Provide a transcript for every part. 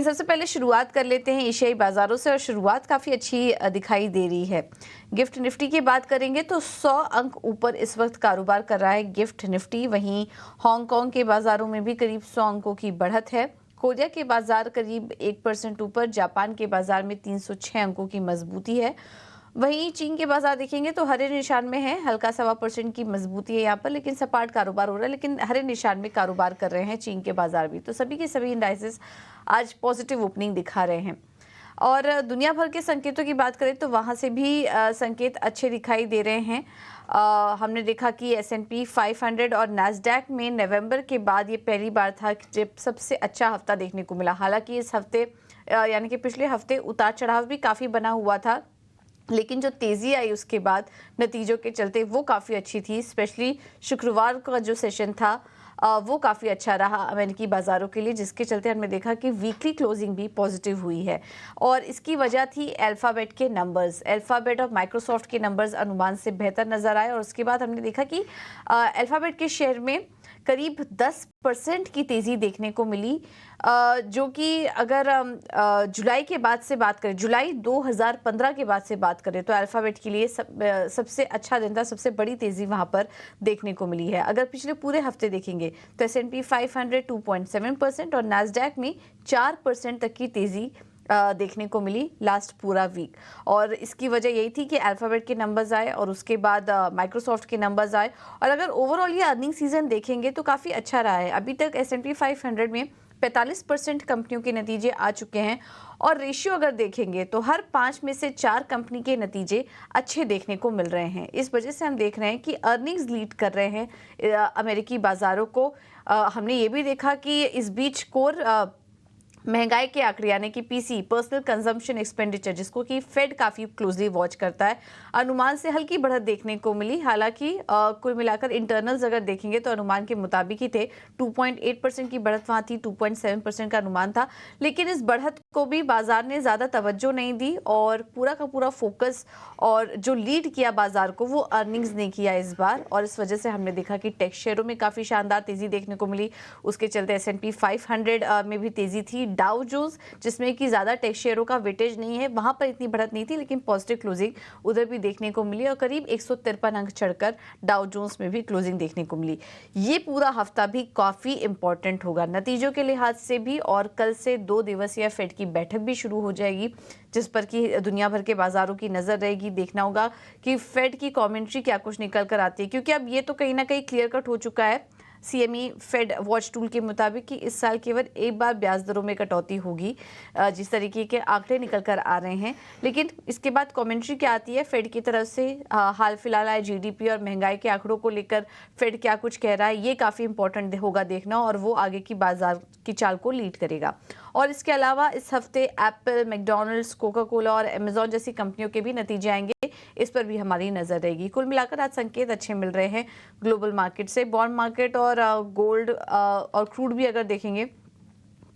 सबसे पहले शुरुआत कर लेते हैं एशियाई बाजारों से और शुरुआत काफ़ी अच्छी दिखाई दे रही है। गिफ्ट निफ्टी की बात करेंगे तो 100 अंक ऊपर इस वक्त कारोबार कर रहा है गिफ्ट निफ्टी। वहीं हांगकांग के बाजारों में भी करीब 100 अंकों की बढ़त है। कोरिया के बाजार करीब 1% ऊपर, जापान के बाजार में 306 अंकों की मजबूती है। वहीं चीन के बाजार देखेंगे तो हरे निशान में है, हल्का 1.25% की मजबूती है यहाँ पर, लेकिन सपाट कारोबार हो रहा है, लेकिन हरे निशान में कारोबार कर रहे हैं चीन के बाजार भी। तो सभी के सभी इंडाइसेस आज पॉजिटिव ओपनिंग दिखा रहे हैं। और दुनिया भर के संकेतों की बात करें तो वहाँ से भी संकेत अच्छे दिखाई दे रहे हैं। हमने देखा कि S&P 500 और नैस्डैक में नवंबर के बाद ये पहली बार था जब सबसे अच्छा हफ्ता देखने को मिला। हालांकि इस हफ्ते यानी कि पिछले हफ्ते उतार चढ़ाव भी काफ़ी बना हुआ था, लेकिन जो तेज़ी आई उसके बाद नतीजों के चलते वो काफ़ी अच्छी थी। स्पेशली शुक्रवार का जो सेशन था वो काफ़ी अच्छा रहा अमेरिकी बाज़ारों के लिए, जिसके चलते हमने देखा कि वीकली क्लोजिंग भी पॉजिटिव हुई है। और इसकी वजह थी अल्फ़ाबेट के नंबर्स। अल्फ़ाबेट और माइक्रोसॉफ्ट के नंबर्स अनुमान से बेहतर नज़र आए और उसके बाद हमने देखा कि अल्फ़ाबेट के शेयर में करीब 10% की तेज़ी देखने को मिली, जो कि अगर जुलाई के बाद से बात करें, जुलाई 2015 के बाद से बात करें तो अल्फ़ाबेट के लिए सबसे अच्छा दिन था, सबसे बड़ी तेज़ी वहाँ पर देखने को मिली है। अगर पिछले पूरे हफ्ते देखेंगे तो S&P 500 2.7% और नैस्डैक में 4% तक की तेज़ी देखने को मिली लास्ट पूरा वीक। और इसकी वजह यही थी कि अल्फ़ाबेट के नंबर्स आए और उसके बाद माइक्रोसॉफ्ट के नंबर्स आए। और अगर ओवरऑल ये अर्निंग सीजन देखेंगे तो काफ़ी अच्छा रहा है। अभी तक S&P 500 में 45% कंपनियों के नतीजे आ चुके हैं और रेशियो अगर देखेंगे तो हर 5 में से 4 कंपनी के नतीजे अच्छे देखने को मिल रहे हैं। इस वजह से हम देख रहे हैं कि अर्निंग्स लीड कर रहे हैं अमेरिकी बाज़ारों को। हमने ये भी देखा कि इस बीच कोर महंगाई के आंकड़े यानी कि पीसी, पर्सनल कंजम्पशन एक्सपेंडिचर, जिसको कि फेड काफ़ी क्लोजली वॉच करता है, अनुमान से हल्की बढ़त देखने को मिली। हालांकि कुल मिलाकर इंटरनल्स अगर देखेंगे तो अनुमान के मुताबिक ही थे। 2.8% की बढ़त वहाँ थी, 2.7% का अनुमान था, लेकिन इस बढ़त को भी बाजार ने ज़्यादा तवज्जो नहीं दी और पूरा का पूरा फोकस और जो लीड किया बाजार को वो अर्निंग्स ने किया इस बार। और इस वजह से हमने देखा कि टेक शेयरों में काफ़ी शानदार तेज़ी देखने को मिली। उसके चलते S&P 500 में भी तेज़ी थी। डाउ जोन्स, जिसमें कि ज़्यादा टेक शेयरों का वेटेज नहीं है, वहाँ पर इतनी बढ़त नहीं थी, लेकिन पॉजिटिव क्लोजिंग उधर भी देखने को मिली और करीब 153 अंक चढ़कर डाउ जोन्स में भी क्लोजिंग देखने को मिली। ये पूरा हफ्ता भी काफ़ी इंपॉर्टेंट होगा नतीजों के लिहाज से भी। और कल से 2 दिवसीय फेड की बैठक भी शुरू हो जाएगी, जिस पर कि दुनिया भर के बाजारों की नज़र रहेगी। देखना होगा कि फेड की कमेंट्री क्या कुछ निकल कर आती है, क्योंकि अब ये तो कहीं ना कहीं क्लियर कट हो चुका है CME फेड वॉच टूल के मुताबिक कि इस साल केवल एक बार ब्याज दरों में कटौती होगी, जिस तरीके के आंकड़े निकल कर आ रहे हैं। लेकिन इसके बाद कमेंट्री क्या आती है फेड की तरफ से, हाल फिलहाल आए GDP और महंगाई के आंकड़ों को लेकर फेड क्या कुछ कह रहा है, ये काफ़ी इंपॉर्टेंट होगा देखना, और वो आगे की बाजार की चाल को लीड करेगा। और इसके अलावा इस हफ्ते एप्पल, मैकडॉनल्ड्स, कोका कोला और अमेजॉन जैसी कंपनियों के भी नतीजे आएंगे, इस पर भी हमारी नजर रहेगी। कुल मिलाकर आज संकेत अच्छे मिल रहे हैं ग्लोबल मार्केट से। बॉन्ड मार्केट और गोल्ड और क्रूड भी अगर देखेंगे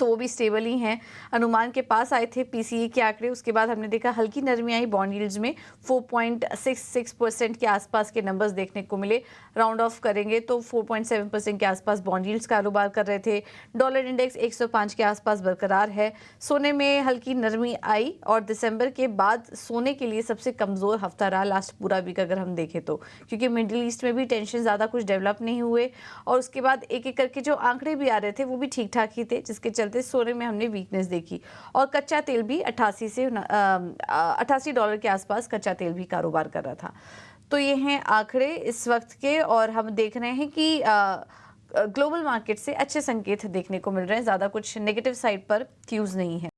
तो वो भी स्टेबल ही हैं। अनुमान के पास आए थे PCE के आंकड़े, उसके बाद हमने देखा हल्की नरमी आई बॉन्ड यील्ड्स में। 4.66% के आसपास के नंबर्स देखने को मिले। राउंड ऑफ करेंगे तो 4.7% के आसपास बॉन्ड यील्ड्स कारोबार कर रहे थे। डॉलर इंडेक्स 105 के आसपास बरकरार है। सोने में हल्की नरमी आई और दिसंबर के बाद सोने के लिए सबसे कमज़ोर हफ्ता रहा लास्ट पूरा वीक अगर हम देखें तो, क्योंकि मिडिल ईस्ट में भी टेंशन ज़्यादा कुछ डेवलप नहीं हुए और उसके बाद एक एक करके जो आंकड़े भी आ रहे थे वो भी ठीक ठाक ही थे, जिसके चलते सोने में हमने वीकनेस देखी। और कच्चा तेल भी 88 डॉलर के आसपास कच्चा तेल भी कारोबार कर रहा था। तो ये हैं आंकड़े इस वक्त के, और हम देख रहे हैं कि ग्लोबल मार्केट से अच्छे संकेत देखने को मिल रहे हैं, ज़्यादा कुछ नेगेटिव साइड पर क्यूज नहीं है।